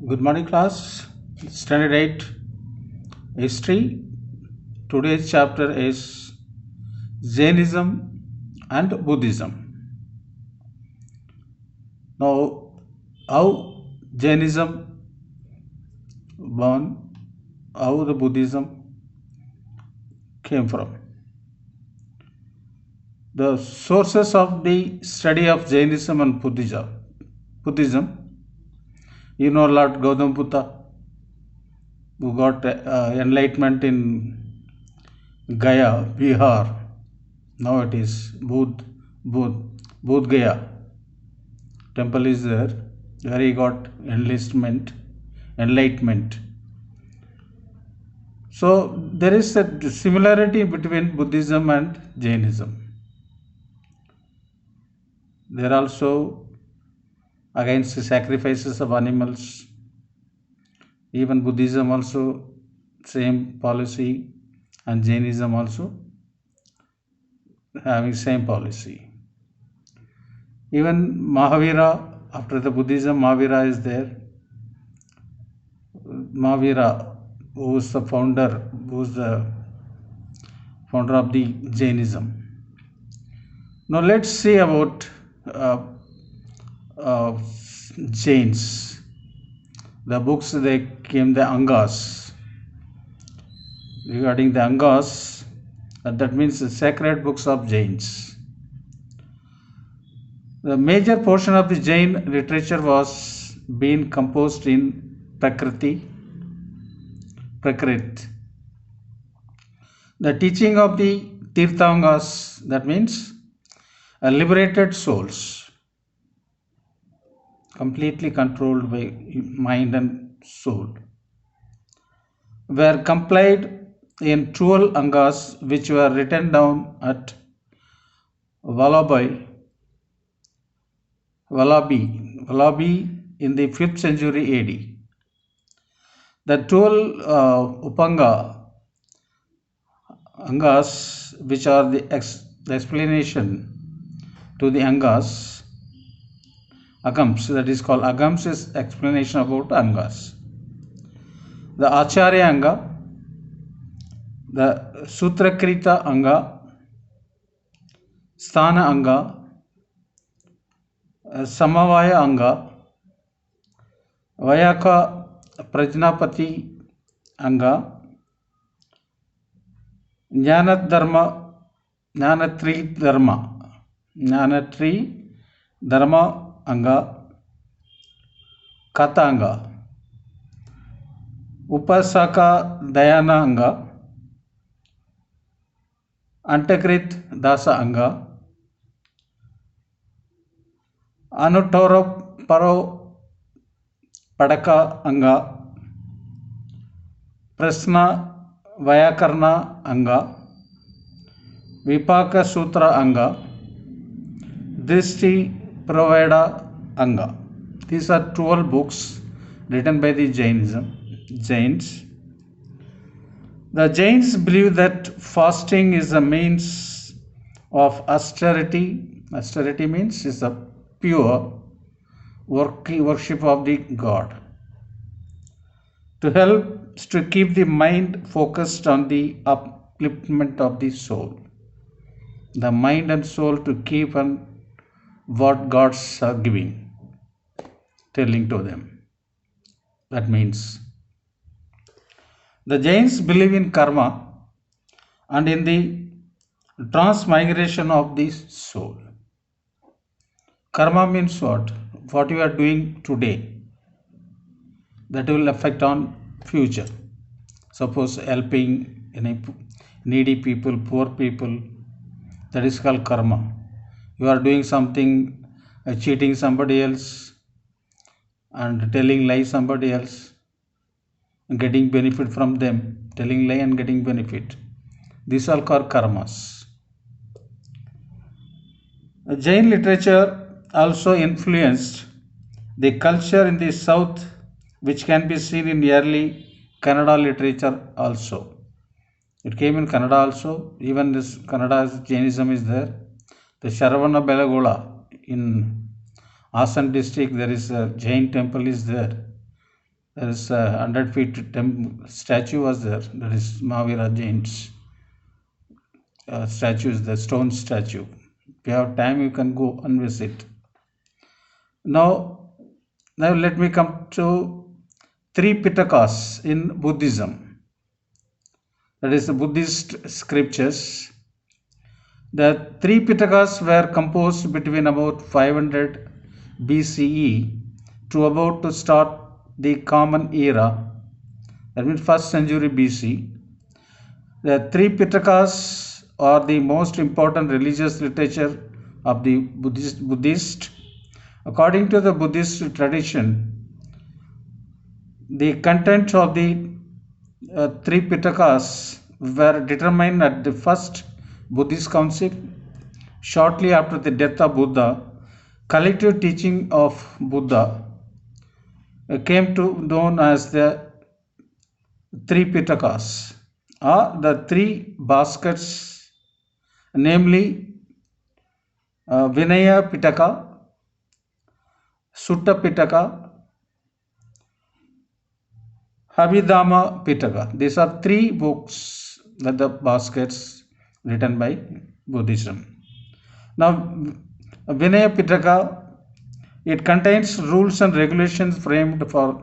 Good morning, class. Standard 8 History. Today's chapter is Jainism and Buddhism. Now, how Jainism born, how the Buddhism came from. The sources of the study of Jainism and Buddhism, Lord Gautama Buddha, who got enlightenment in Gaya, Bihar. Now it is Bodh Gaya. Temple is there, where he got enlightenment. So there is a similarity between Buddhism and Jainism. There are also against the sacrifices of animals. Even Buddhism also same policy, and Jainism also having same policy. Even Mahavira, after the Buddhism, Mahavira is there. Mahavira, who is the founder of the Jainism. Now let's see about Jains. The books they came, the Angas. Regarding the Angas, that means the sacred books of Jains. The major portion of the Jain literature was being composed in Prakrit. The teaching of the Tirthangas, that means liberated souls, completely controlled by mind and soul, were compiled in 12 Angas, which were written down at Vallabhi in the 5th century AD. The 12 Upanga Angas, which are the explanation to the Agams, that is called Agams, is explanation about Angas. The Acharya Anga, the Sutrakrita Anga, Sthana Anga, Samavaya Anga, Vayaka Prajnapati Anga, Jnanatri Dharma Anga, Katha Anga, Upasaka Dayana Anga, Antakrit Dasa Anga, Anutoro Paro Padaka Anga, Prasna Vyakarna Anga, Vipaka Sutra Anga, Drishti Praveda Anga. These are 12 books written by the Jains. The Jains believe that fasting is a means of austerity. Austerity means is a pure worship of the God, to help to keep the mind focused on the upliftment of the soul. The mind and soul to keep on what gods are giving, telling to them. That means the Jains believe in karma and in the transmigration of the soul. Karma means what? What you are doing today, that will affect on future. Suppose helping needy people, poor people, that is called karma. You are doing something, cheating somebody else and telling lie somebody else, and getting benefit from them, telling lie and getting benefit. These are called karmas. Jain literature also influenced the culture in the south, which can be seen in early Kannada literature also. It came in Kannada also. Even this Kannada Jainism is there. The Sharavana Belagola in Hassan district, there is a Jain temple is there. There is a 100 feet statue was there. That is Mahavira Jain's statue, is the stone statue. If you have time, you can go and visit. Now, let me come to three Pitakas in Buddhism. That is the Buddhist scriptures. The three Pitakas were composed between about 500 BCE to about to start the Common Era, that means 1st century BC. The three Pitakas are the most important religious literature of the Buddhist. According to the Buddhist tradition, the content of the three Pitakas were determined at the first Buddhist council shortly after the death of Buddha. Collective teaching of Buddha came to known as the three Pitakas, or the three baskets, namely Vinaya Pitaka, Sutta Pitaka, Abhidhamma Pitaka. These are three books that the baskets written by Buddhism. Now, Vinaya Pitaka, it contains rules and regulations framed for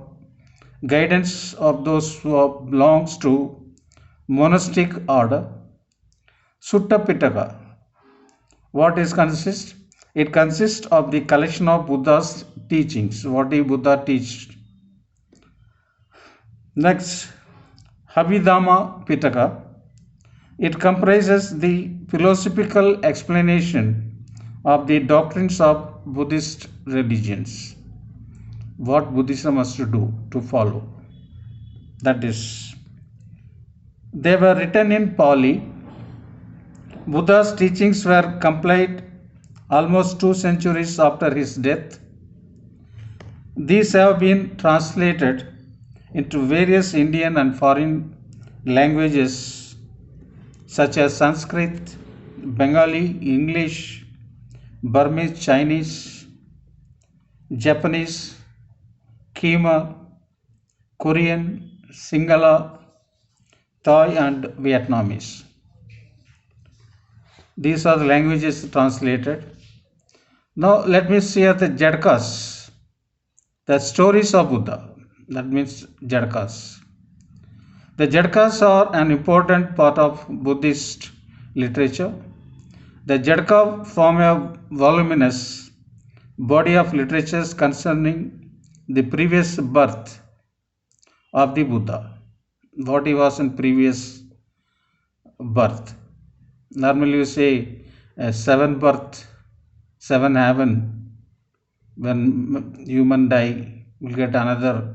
guidance of those who belongs to monastic order. Sutta Pitaka, what is consist? It consists of the collection of Buddha's teachings, what did Buddha teach. Next, Abhidhamma Pitaka, it comprises the philosophical explanation of the doctrines of Buddhist religions, what Buddhism has to do to follow. That is, they were written in Pali. Buddha's teachings were compiled almost 2 centuries after his death. These have been translated into various Indian and foreign languages such as Sanskrit, Bengali, English, Burmese, Chinese, Japanese, Khmer, Korean, Sinhala, Thai and Vietnamese. These are the languages translated. Now let me see at the Jatkas, the stories of Buddha. That means Jatkas. The Jatkas are an important part of Buddhist literature. The Jatka form a voluminous body of literatures concerning the previous birth of the Buddha, what he was in previous birth. Normally you say seven birth, seven heaven. When human die, will get another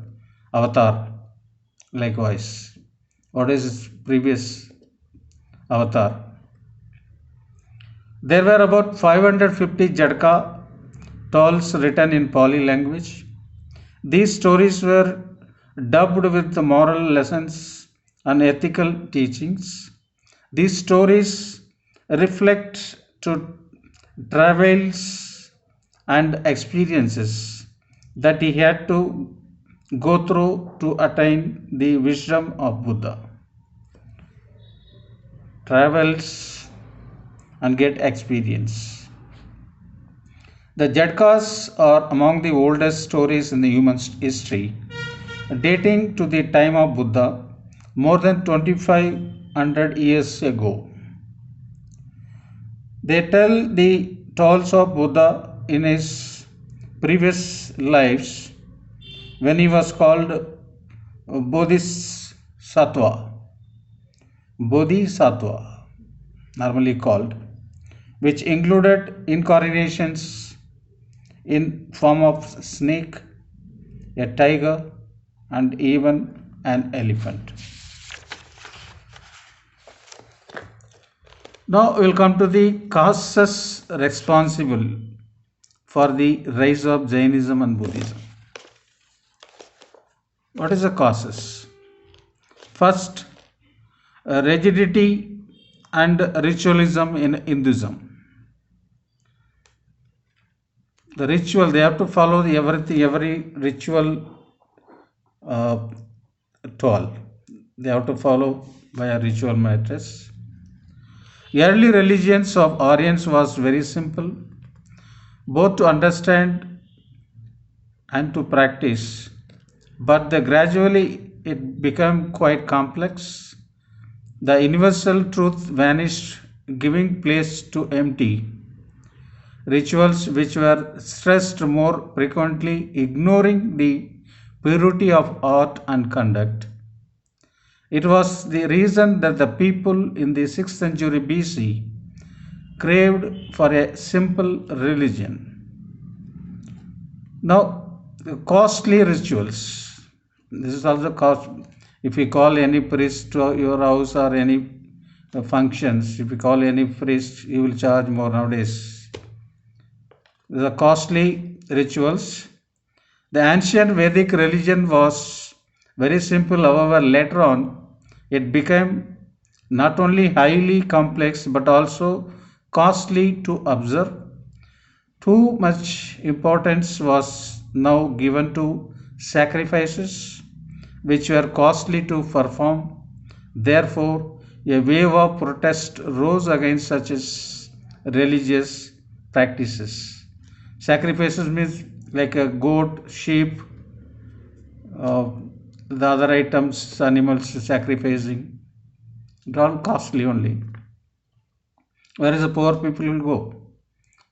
avatar. Likewise, what is his previous avatar? There were about 550 Jatka tales written in Pali language. These stories were dubbed with the moral lessons and ethical teachings. These stories reflect to travels and experiences that he had to go through to attain the wisdom of Buddha. Travels and get experience. The Jatkas are among the oldest stories in the human history, dating to the time of Buddha, more than 2500 years ago. They tell the tales of Buddha in his previous lives when he was called Bodhisattva. Bodhisattva, normally called, which included incarnations in form of snake, a tiger, and even an elephant. Now we will come to the causes responsible for the rise of Jainism and Buddhism. What is the causes? First, rigidity and ritualism in Hinduism. The ritual, they have to follow every ritual uh, toll. They have to follow by a ritual matrix. Early religions of Aryans was very simple, both to understand and to practice, but gradually it became quite complex. The universal truth vanished, giving place to empty rituals which were stressed more frequently, ignoring the purity of art and conduct. It was the reason that the people in the 6th century BC craved for a simple religion. Now, costly rituals. This is also cost. If you call any priest to your house or any functions, if you call any priest, you will charge more nowadays. The costly rituals. The ancient Vedic religion was very simple, however, later on it became not only highly complex but also costly to observe. Too much importance was now given to sacrifices, which were costly to perform. Therefore, a wave of protest rose against such as religious practices. Sacrifices means like a goat, sheep, uh, the other items, animals sacrificing. It all costly only. Whereas the poor people will go.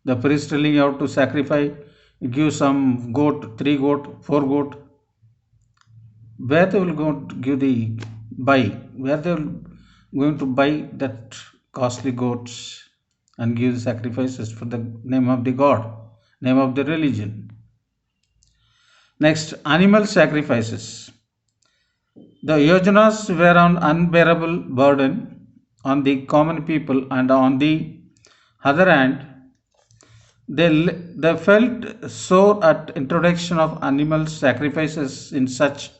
The priest telling you how to sacrifice, give some goat, 3 goat, 4 goat. Where they will go to give the buy? Where they will going to buy that costly goats and give the sacrifices for the name of the god, name of the religion. Next, animal sacrifices. The yojnas were an unbearable burden on the common people, and on the other hand, they felt sore at introduction of animal sacrifices in such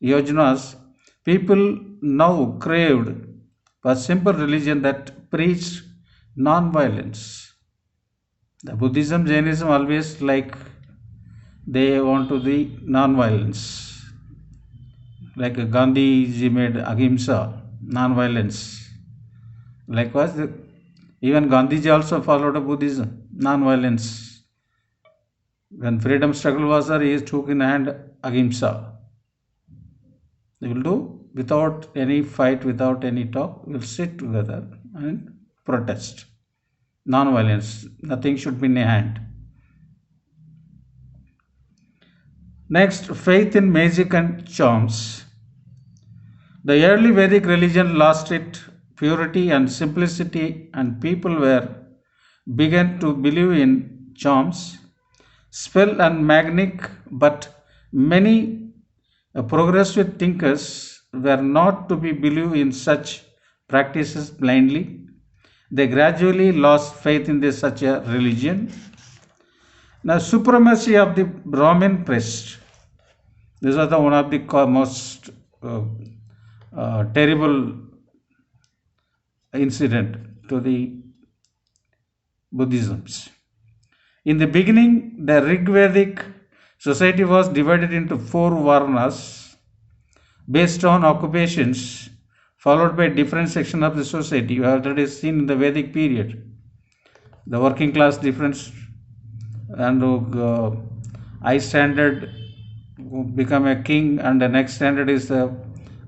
yojnas. People now craved for simple religion that preached non-violence. The Buddhism, Jainism always like they want to the non-violence. Like Gandhi ji made ahimsa, non-violence. Likewise, even Gandhiji also followed a Buddhism, non-violence. When freedom struggle was there, he took in hand ahimsa. They will do without any fight, without any talk. We'll sit together and protest. Non-violence. Nothing should be in a hand. Next, faith in magic and charms. The early Vedic religion lost its purity and simplicity, and people began to believe in charms, spell and magic. But many progressive thinkers were not to be believed in such practices blindly. They gradually lost faith in such a religion. Now, supremacy of the Brahmin priest. This was one of the most terrible incident to the Buddhisms. In the beginning, the Rigvedic society was divided into 4 varnas based on occupations, followed by different sections of the society. You have already seen in the Vedic period the working class difference, and high standard become a king, and the next standard is a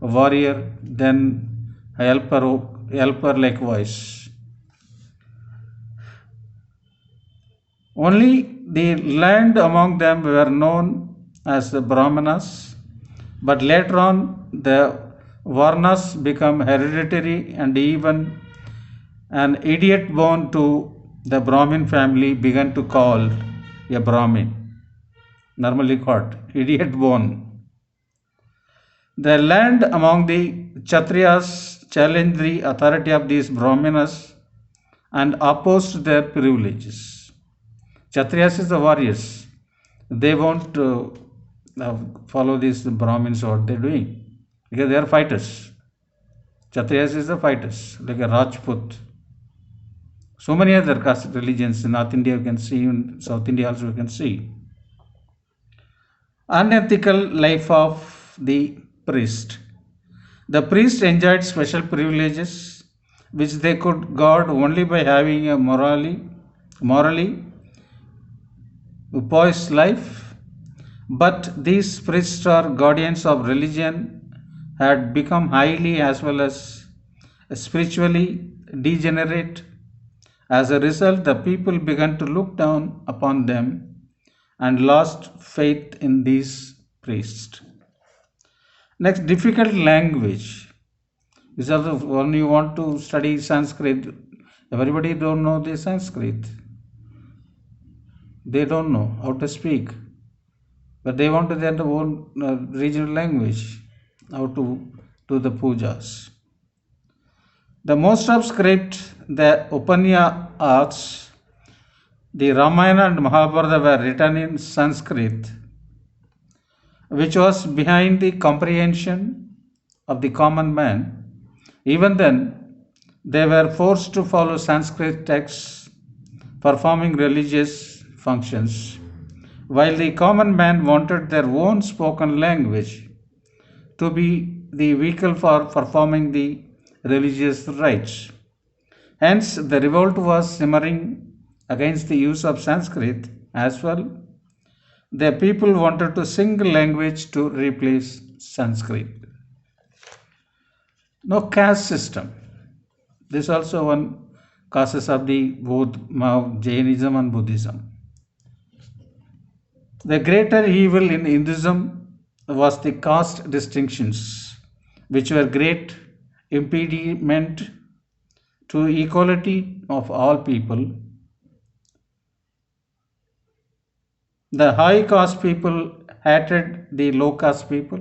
warrior, then a helper likewise. Only the land among them were known as the Brahmanas, but later on the Varnas become hereditary, and even an idiot born to the Brahmin family began to call a Brahmin, normally called idiot born. The land among the Kshatriyas challenged the authority of these Brahmanas and opposed their privileges. Kshatriyas is the warriors. They won't follow these Brahmins what they're doing because they are fighters. Kshatriyas is the fighters, like a Rajput. So many other caste religions in North India you can see, in South India also you can see. Unethical life of the priest. The priest enjoyed special privileges which they could guard only by having a morally pious life. But these priests or guardians of religion had become highly as well as spiritually degenerate. As a result, the people began to look down upon them and lost faith in these priests. Next, difficult language. This is also when you want to study Sanskrit, everybody don't know the Sanskrit. They don't know how to speak, but they want to learn their own regional language, how to do the pujas. The most of script, the Upanishads, the Ramayana and Mahabharata were written in Sanskrit, which was behind the comprehension of the common man. Even then, they were forced to follow Sanskrit texts, performing religious functions, while the common man wanted their own spoken language to be the vehicle for performing the religious rites. Hence, the revolt was simmering against the use of Sanskrit as well. The people wanted to single language to replace Sanskrit. Now, caste system. This is also one causes of the both Jainism and Buddhism. The greater evil in Hinduism was the caste distinctions, which were great impediment to equality of all people. The high caste people hated the low caste people.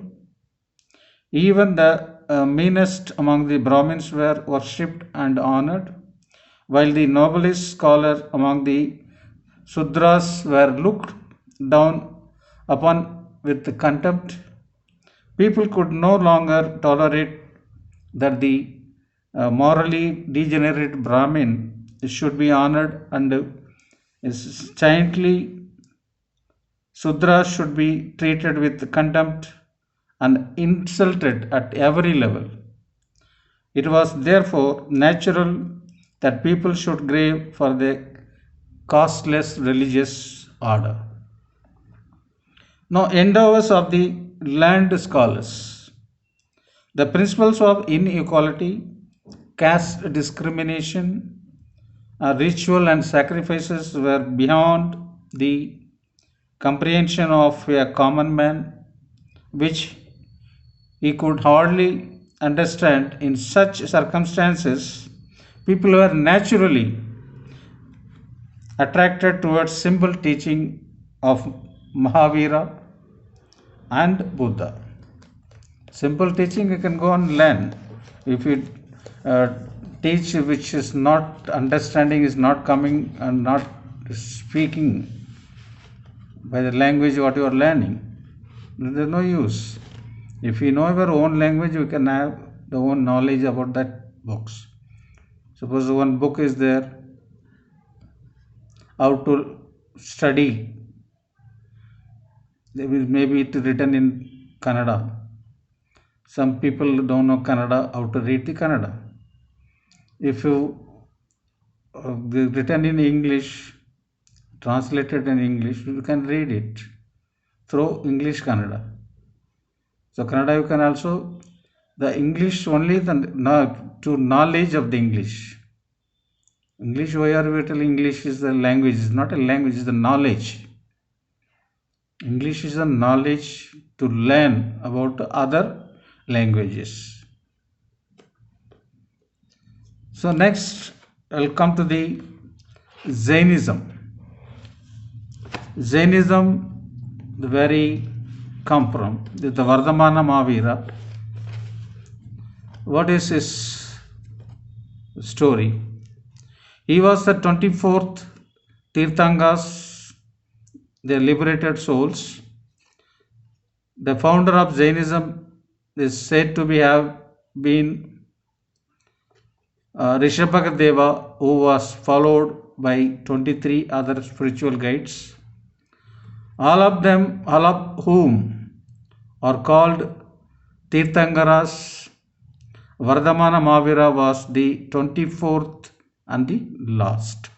Even the meanest among the Brahmins were worshipped and honored, while the noblest scholar among the Sudras were looked down upon with contempt. People could no longer tolerate that the morally degenerate Brahmin should be honored and saintly Sudras should be treated with contempt and insulted at every level. It was therefore natural that people should crave for the casteless religious order. Now, endeavors of the learned scholars. The principles of inequality, caste discrimination, ritual and sacrifices were beyond the comprehension of a common man, which he could hardly understand. In such circumstances, people were naturally attracted towards simple teaching of Mahavira and Buddha. Simple teaching you can go and learn. If you teach which is not understanding, is not coming and not speaking by the language what you are learning, there is no use. If you know your own language, you can have the own knowledge about that books. Suppose one book is there, how to study. Maybe it is written in Kannada. Some people don't know Kannada, how to read the Kannada. If you written in English, translated in English, you can read it through English Kannada. So Kannada you can also, the English only to knowledge of the English. English, why are we telling English is the language? It's not a language, it's the knowledge. English is the knowledge to learn about other languages. So next I'll come to the Jainism. Jainism, the very come from the Vardhamana Mahavira. What is his story? He was the 24th Tirthangas, the liberated souls. The founder of Jainism is said to have been Rishabhadeva, who was followed by 23 other spiritual guides, all of whom are called Tirthankaras. Vardhamana Mahavira was the 24th and the last.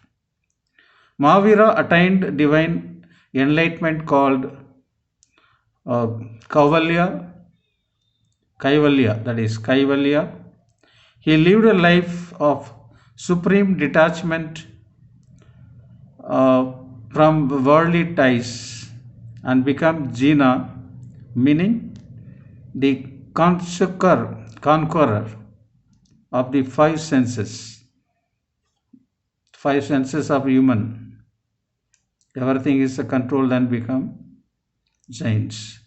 Mahavira attained divine enlightenment called uh, Kaivalya, that is Kaivalya. He lived a life of supreme detachment uh, from worldly ties and become Jina, meaning the conqueror of the five senses of human. Everything is controlled and become Jains.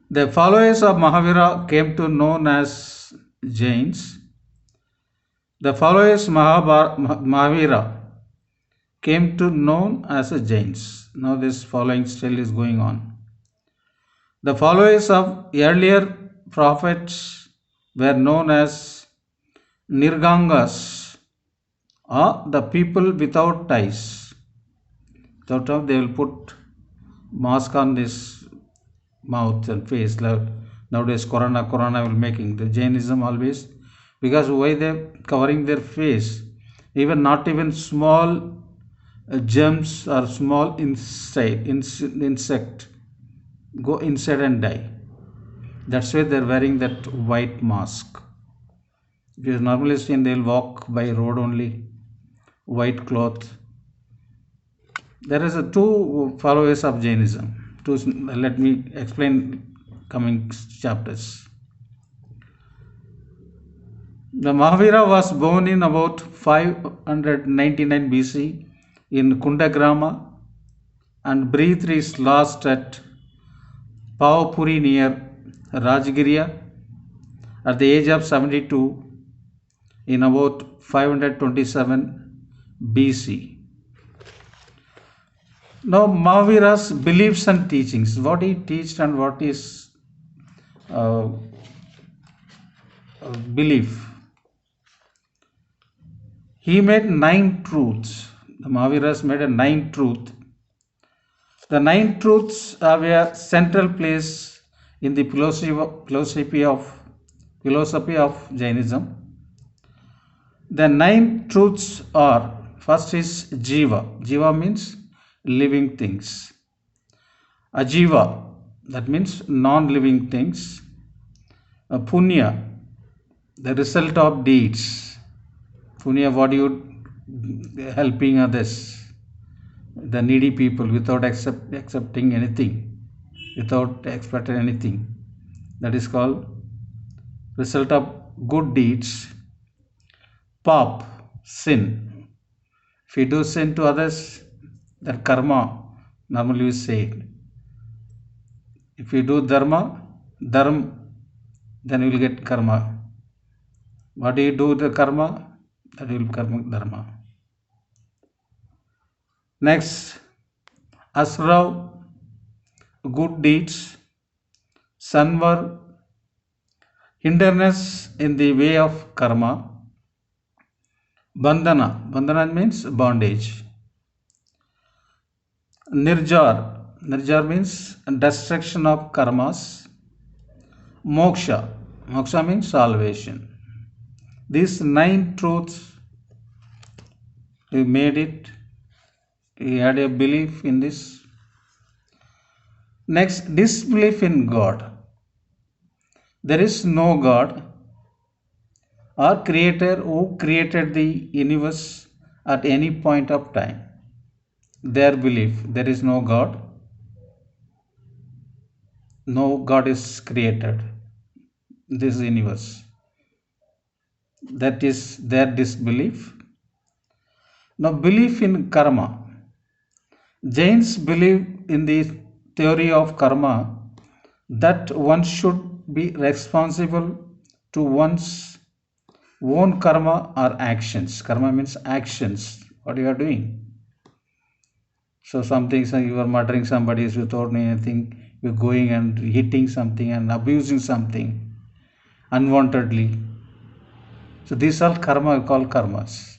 The followers of Mahavira came to known as Jains. The followers Mahavira came to known as Jains. Now this following still is going on. The followers of earlier prophets were known as Nirgangas, or the people without ties. They will put mask on this mouth and face. Nowadays corona will making the Jainism always, because why they covering their face? Even not even small germs or small insect go inside and die. That's why they're wearing that white mask. Because normally seen they'll walk by road only, white cloth. There is a two followers of Jainism. Let me explain coming chapters. The Mahavira was born in about 599 BC in Kundagrama and breathed his last at Pavapuri near Rajgiriya at the age of 72 in about 527 BC. Now Mahavira's beliefs and teachings, what he teached and what is belief. He made 9 truths. The Mahaviras made a 9 truth. The 9 truths have a central place in the philosophy of Jainism. The 9 truths are: first is Jiva. Jiva means living things. Ajiva, that means non-living things. Punya, the result of deeds. Punya, what you helping others, the needy people, without accepting anything, without expecting anything. That is called result of good deeds. Pap, sin. If you do sin to others, that karma, normally we say. If you do dharma, then you will get karma. What do you do the karma? That will become dharma. Next, Asrav, good deeds. Sanvar, hindrance in the way of karma. Bandhana means bondage. Nirjar means destruction of karmas. Moksha means salvation. These 9 truths, he made it. He had a belief in this. Next, disbelief in God. There is no God or creator who created the universe at any point of time. Their belief, there is no God. No God is created this universe. That is their disbelief. Now, belief in karma. Jains believe in the theory of karma, that one should be responsible to one's own karma or actions. Karma means actions, what you are doing. So something, you are murdering somebody without anything, you are going and hitting something and abusing something unwantedly. So these are karma, called karmas.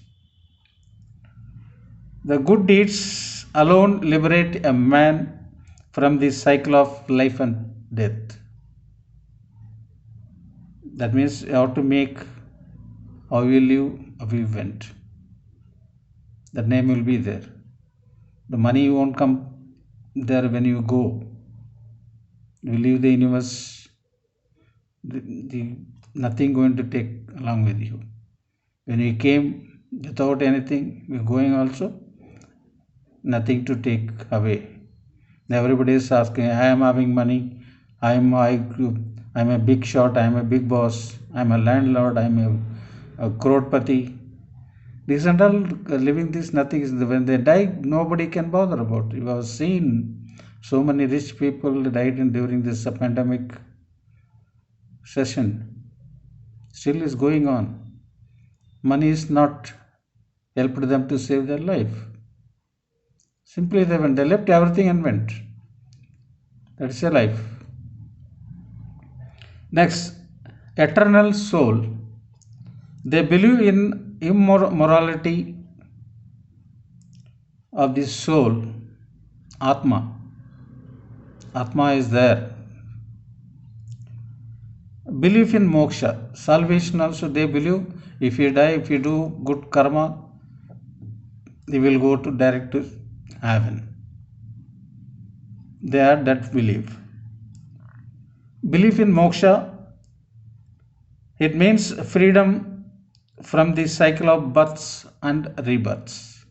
The good deeds alone liberate a man from the cycle of life and death. That means you have to make how you live, how you went. That name will be there. The money won't come there when you go. You leave the universe, the nothing going to take along with you. When you came without anything, you're going also, nothing to take away. Everybody is asking, I am having money, I'm a big shot, I'm a big boss, I'm a landlord, I'm a crorepati. These and all living this nothing is when they die, nobody can bother about. You have seen so many rich people died during this pandemic session. Still is going on. Money is not helped them to save their life. Simply they left everything and went. That's a life. Next, eternal soul. They believe in immorality of the soul, Atma. Atma is there. Belief in moksha, salvation also they believe if you die, if you do good karma, you will go to direct to heaven. They are that belief. Belief in moksha, it means freedom from the cycle of births and rebirths.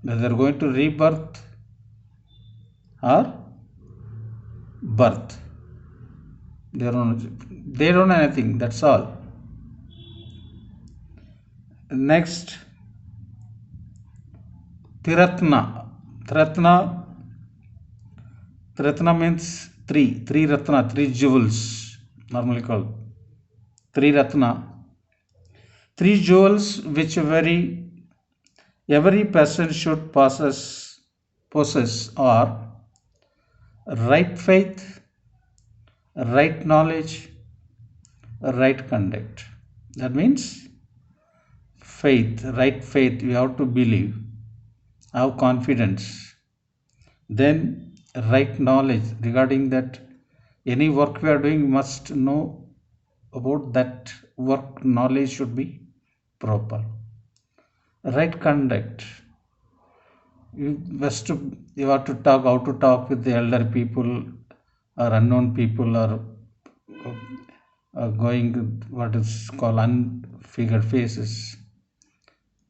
Whether going to rebirth or birth. They don't know anything, that's all. Next, Tiratna. Tiratna means three Ratna, three jewels, normally called. Three Ratna. Three jewels which every person should possess are right faith, right knowledge, right conduct. That means faith, right faith, you have to believe, have confidence. Then right knowledge regarding that any work we are doing must know about that work, knowledge should be proper. Right conduct. You have to talk how to talk with the elder people or unknown people or going what is called unfigured faces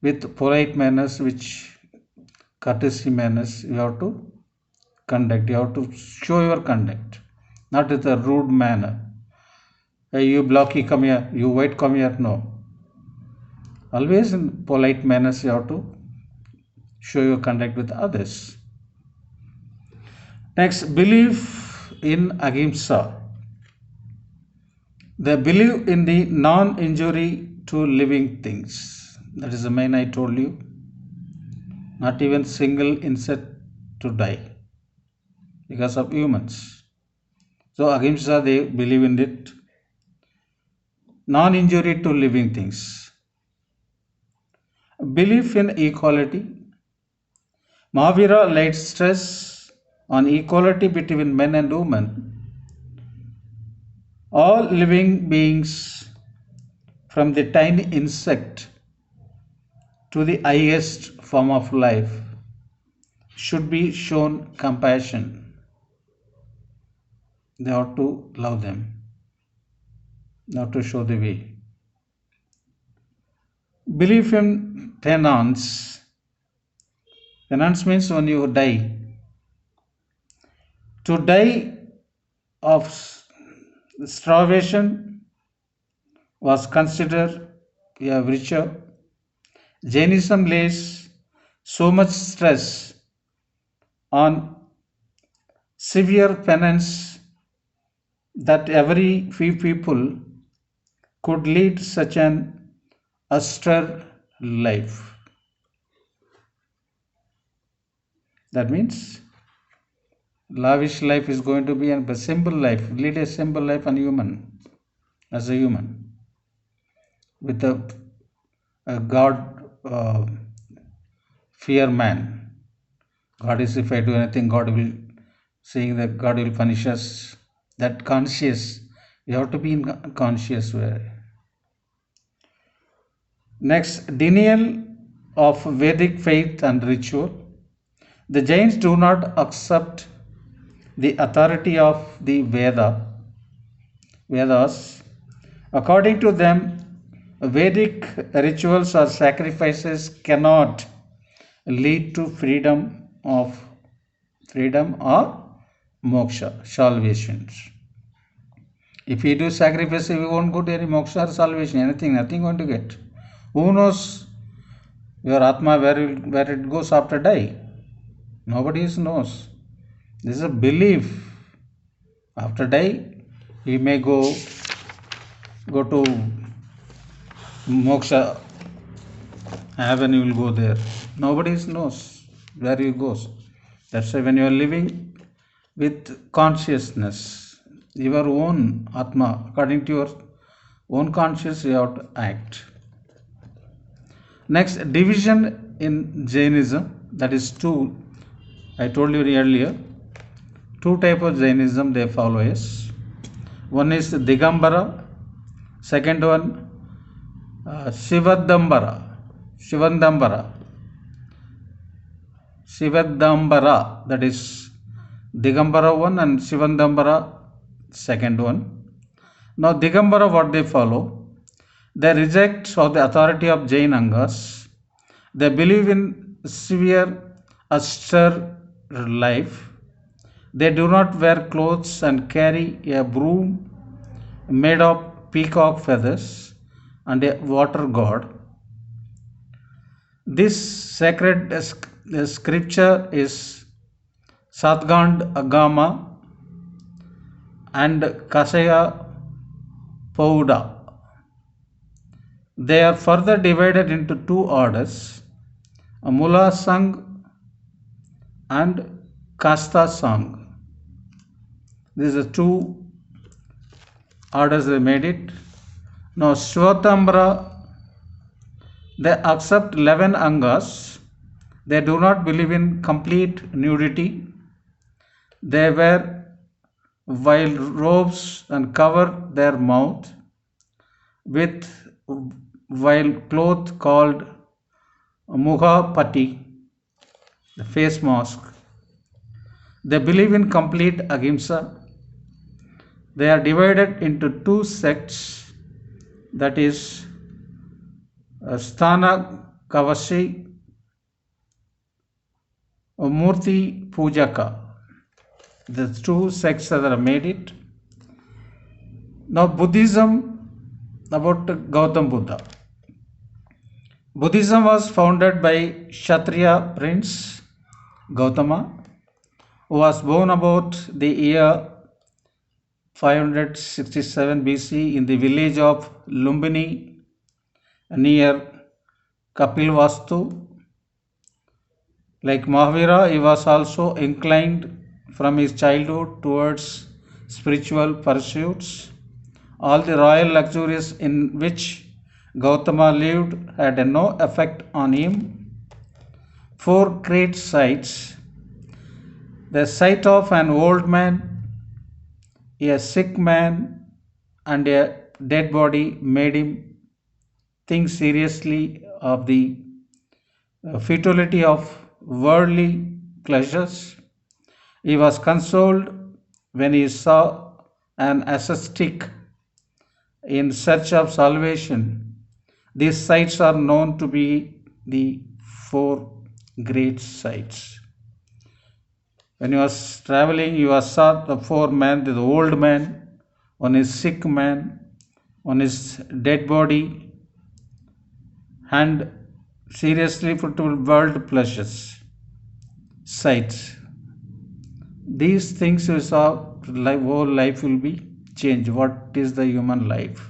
with polite manners, which courtesy manners you have to conduct. You have to show your conduct, not with a rude manner. Hey, you blocky, come here. You white, come here. No. Always in polite manners you have to show your conduct with others. Next, belief in ahimsa. They believe in the non-injury to living things. That is the main I told you. Not even single insect to die because of humans. So ahimsa, they believe in it. Non-injury to living things. Belief in equality. Mahavira laid stress on equality between men and women. All living beings, from the tiny insect to the highest form of life, should be shown compassion. They ought to love them, not to show the way. Belief in penance. Penance means when you die. To die of starvation was considered a virtue. Jainism lays so much stress on severe penance that every few people could lead such an austere life. That means lavish life is going to be a simple life. Lead a simple life as a human, with a God fear man. God is, if I do anything, God will, saying that God will punish us. That conscious You have to be in conscious way. Next, denial of Vedic faith and ritual. The Jains do not accept the authority of the Vedas. According to them, Vedic rituals or sacrifices cannot lead to freedom or moksha, salvation. If we do sacrifice, we won't go to any moksha or salvation, nothing going to get. Who knows your Atma where it goes after die? Nobody knows. This is a belief. After die, we may go to moksha, heaven, you will go there. Nobody knows where you goes. That's why when you are living with consciousness, your own Atma, according to your own conscious, you have to act. Next, division in Jainism, that is two. I told you earlier, two types of Jainism they follow is. One is Digambara, second one Shivadambara, that is Digambara one and Shivadambara second one. Now Digambara, what they follow? They reject the authority of Jain Angas. They believe in severe austere life. They do not wear clothes and carry a broom made of peacock feathers and a water god. This sacred scripture is Satgand Agama and Kasaya Pauda. They are further divided into two orders, Mula Sangh and Kasta Sangh. These are two orders they made it. Now Shvatambra, they accept 11 Angas. They do not believe in complete nudity. They wear wild robes and cover their mouth with wild cloth called Mughapati, the face mask. They believe in complete ahimsa. They are divided into two sects, that is Sthana Kavashi, Murti Pujaka. The two sects that are made it. Now Buddhism, about Gautam Buddha. Buddhism was founded by Kshatriya prince Gautama, who was born about the year 567 BC in the village of Lumbini near Kapilvastu. Like Mahavira, he was also inclined from his childhood towards spiritual pursuits. All the royal luxuries in which Gautama lived had no effect on him. Four great sights: the sight of an old man, a sick man, and a dead body made him think seriously of the futility of worldly pleasures. He was consoled when he saw an ascetic in search of salvation. These sights are known to be the four great sights. When he was traveling, he saw the four men: the old man, one is sick man, one is dead body, and seriously for world pleasures, sights. These things you saw, whole life will be changed. What is the human life?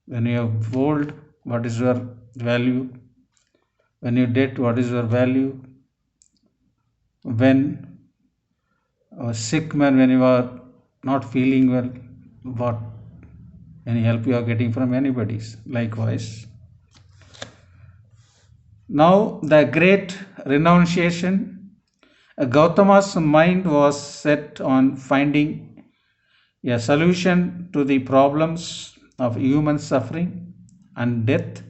When you are old, what is your value? When you are dead, what is your value? When a sick man, when you are not feeling well, what any help you are getting from anybody? Likewise. Now the great renunciation. Gautama's mind was set on finding a solution to the problems of human suffering and death.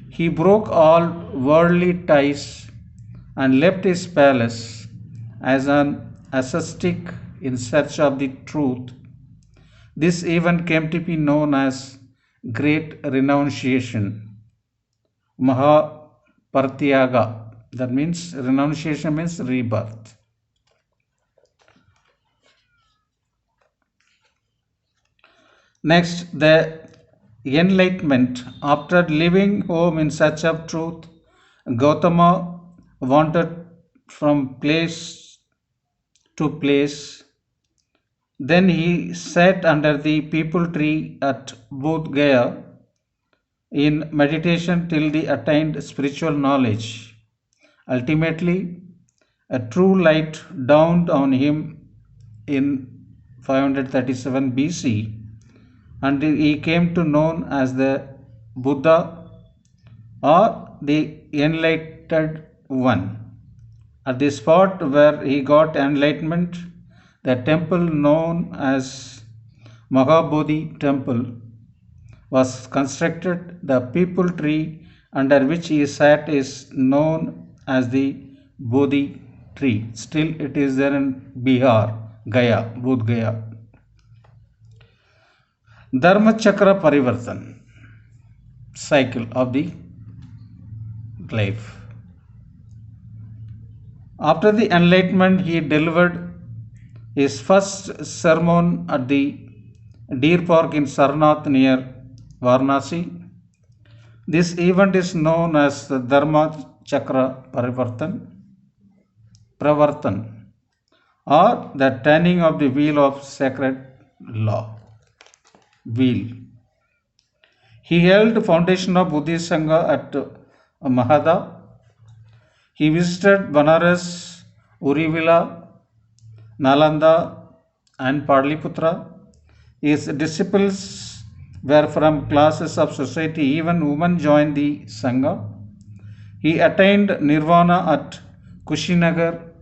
He broke all worldly ties and left his palace as an ascetic in search of the truth. This event came to be known as Great Renunciation, Mahapartyaga. That means renunciation means rebirth. Next, the enlightenment. After leaving home in search of truth, Gautama wandered from place to place. Then he sat under the peepal tree at Bodh Gaya in meditation till he attained spiritual knowledge. Ultimately, a true light dawned on him in 537 BC, and he came to known as the Buddha or the enlightened one. At the spot where he got enlightenment, the temple known as Mahabodhi temple was constructed. The peepal tree under which he sat is known as the Bodhi tree. Still it is there in Bihar, Gaya, Bodh Gaya. Dharma Chakra Parivartan, cycle of the life. After the enlightenment, he delivered his first sermon at the Deer Park in Sarnath near Varanasi. This event is known as the Dharma Chakra Pravartan, or the turning of the wheel of sacred law. Wheel. He held the foundation of Buddhist Sangha at Mahada. He visited Banaras, Urivilla, Nalanda, and Pataliputra. His disciples were from classes of society, even women joined the Sangha. He attained Nirvana at Kushinagar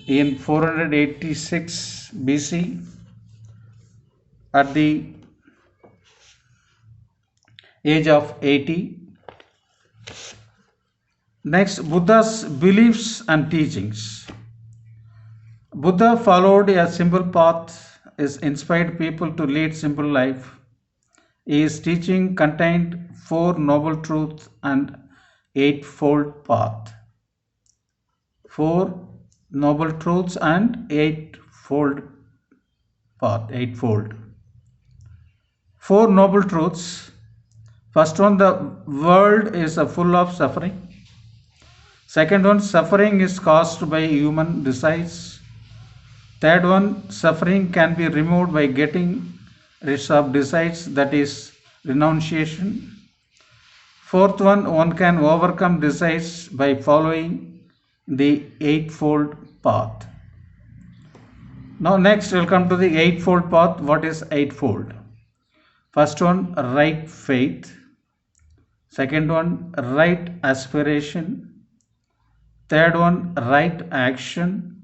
in 486 BC at the age of 80. Next, Buddha's beliefs and teachings. Buddha followed a simple path, is inspired people to lead simple life. His teaching contained 4 noble truths and eightfold path. 4 noble truths and eightfold path. Eightfold. 4 noble truths. First one, the world is full of suffering. Second one, suffering is caused by human desires. Third one, suffering can be removed by getting rid of desires, that is renunciation. Fourth one can overcome desires by following the eightfold path. Now next we'll come to the eightfold path. What is eightfold? First one, right faith. Second one, right aspiration. Third one, right action.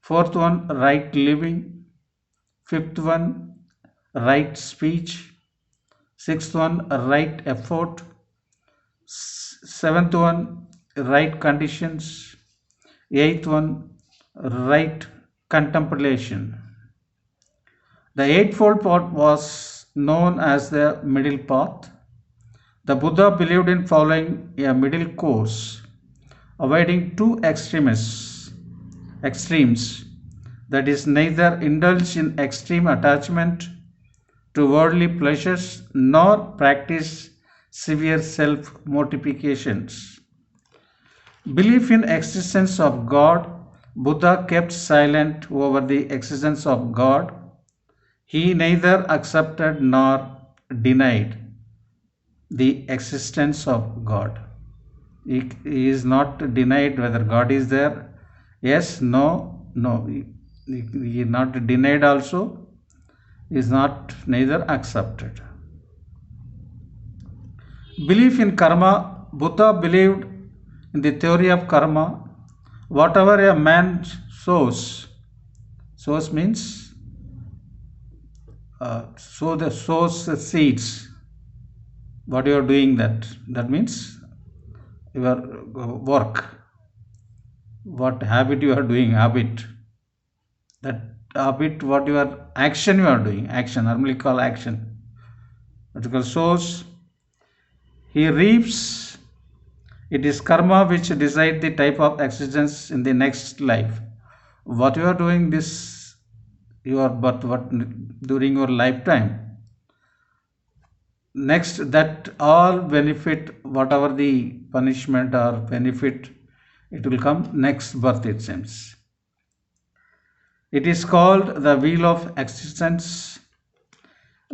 Fourth one, right living. Fifth one, right speech. Sixth one, right effort. Seventh one, right conditions. Eighth one, right contemplation. The eightfold path was known as the middle path. The Buddha believed in following a middle course, avoiding two extremes, that is, neither indulge in extreme attachment to worldly pleasures nor practice severe self-mortifications. Belief in existence of God. Buddha kept silent over the existence of God. He neither accepted nor denied the existence of God. He is not denied whether God is there. Yes, no, no. He is not denied also. He is not neither accepted. Belief in karma. Buddha believed in the theory of karma. Whatever a man sows means sow the sows the seeds. What you are doing, that means your work, what habit you are doing, habit, that habit, what your action you are doing, action normally called action, what you call sows, he reaps. It is karma which decide the type of existence in the next life. What you are doing this, you are but what during your lifetime, next that all benefit, whatever the punishment or benefit, it will come next birth, it seems. It is called the wheel of existence.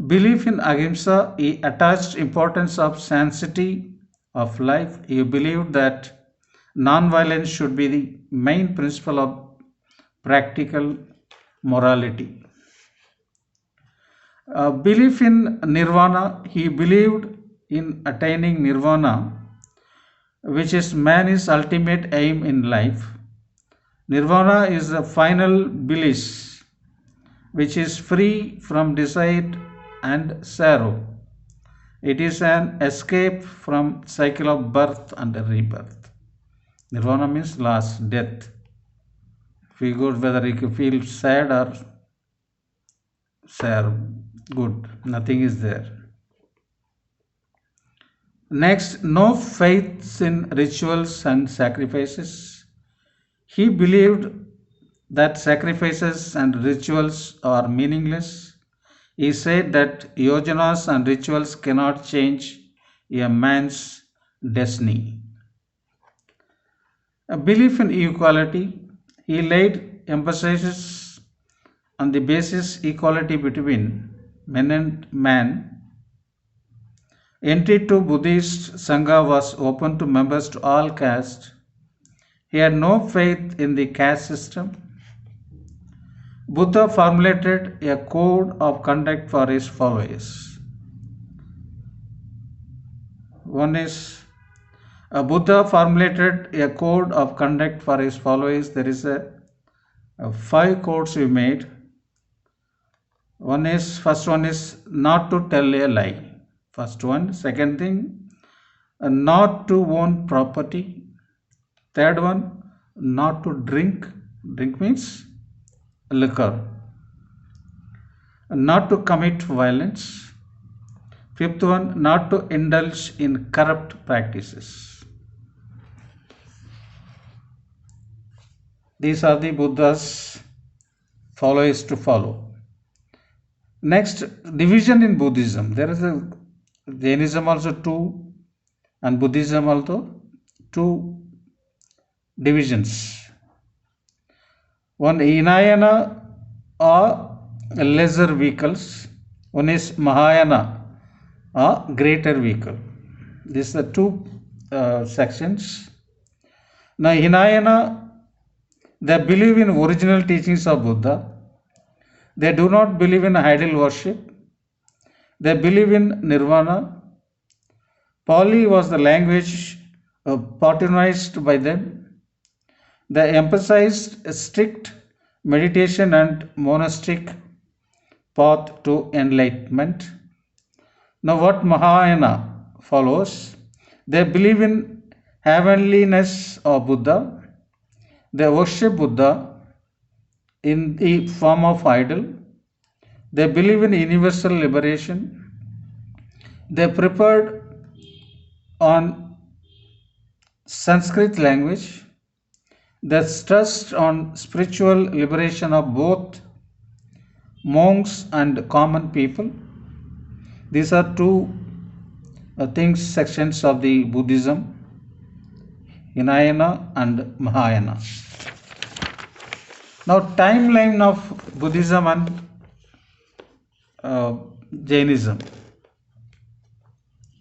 Belief in ahimsa, he attached importance of sanctity of life. He believed that non-violence should be the main principle of practical morality. Belief in nirvana, he believed in attaining nirvana, which is man's ultimate aim in life. Nirvana is the final bliss, which is free from desire and sorrow. It is an escape from cycle of birth and rebirth. Nirvana means last, death. If you go, whether you feel sad or sad, good, nothing is there. Next, no faith in rituals and sacrifices. He believed that sacrifices and rituals are meaningless. He said that yojanas and rituals cannot change a man's destiny. A belief in equality, he laid emphasis on the basis equality between men and man. Entry to Buddhist Sangha was open to members to all castes. He had no faith in the caste system. Buddha formulated a code of conduct for his followers. Buddha formulated a code of conduct for his followers. There is a 5 codes we made. First one is not to tell a lie. First one. Second thing, not to own property. Third one, not to drink. Drink means liquor. Not to commit violence. Fifth one, not to indulge in corrupt practices. These are the Buddha's followers to follow. Next, division in Buddhism. There is a Jainism also 2 and Buddhism also 2 divisions. One Hinayana or lesser vehicles. One is Mahayana or greater vehicle. These are 2 sections. Now Hinayana, they believe in original teachings of Buddha. They do not believe in idol worship. They believe in nirvana. Pali was the language patronized by them. They emphasized strict meditation and monastic path to enlightenment. Now what Mahayana follows, they believe in heavenliness of Buddha. They worship Buddha in the form of idol. They believe in universal liberation. They prepared on Sanskrit language. They stressed on spiritual liberation of both monks and common people. These are 2 sections of the Buddhism, Hinayana and Mahayana. Now timeline of Buddhism and Jainism.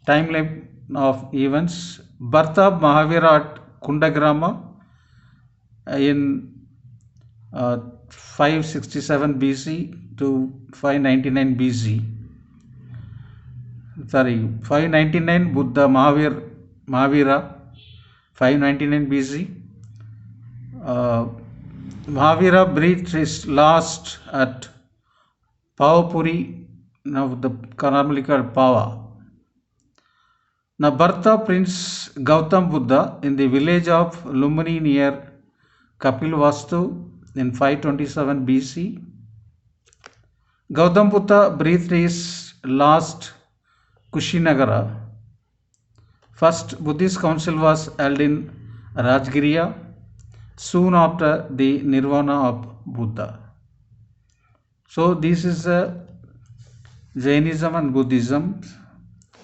Timeline of events. Birth of Mahavira at Kundagrama in 567 BC to 599 BC. 599 Buddha Mahavira 599 BC. Mahavira breathed his last at Pavapuri now the normally called Pava. Now birth of Prince Gautam Buddha in the village of Lumbini near Kapilvastu in 527 BC. Gautam Buddha breathed his last Kushinagara. First Buddhist council was held in Rajgiriya soon after the Nirvana of Buddha. So this is Jainism and Buddhism.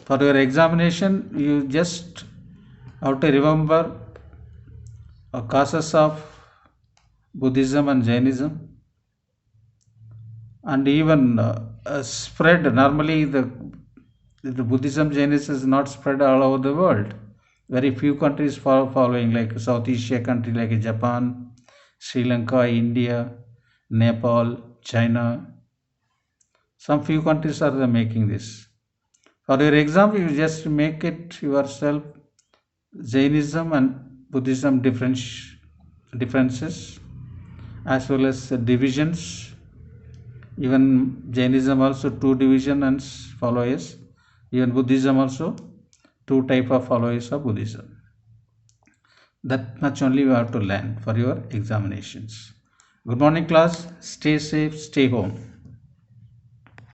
For your examination, you just have to remember causes of Buddhism and Jainism, and even spread. Normally, the Buddhism Jainism is not spread all over the world. Very few countries following, like South Asia country like Japan, Sri Lanka, India, Nepal, China. Some few countries are making this. For your exam, you just make it yourself Jainism and Buddhism differences as well as divisions. Even Jainism also two division and followers. Even Buddhism also two type of followers of Buddhism. That much only you have to learn for your examinations. Good morning class. Stay safe, stay home.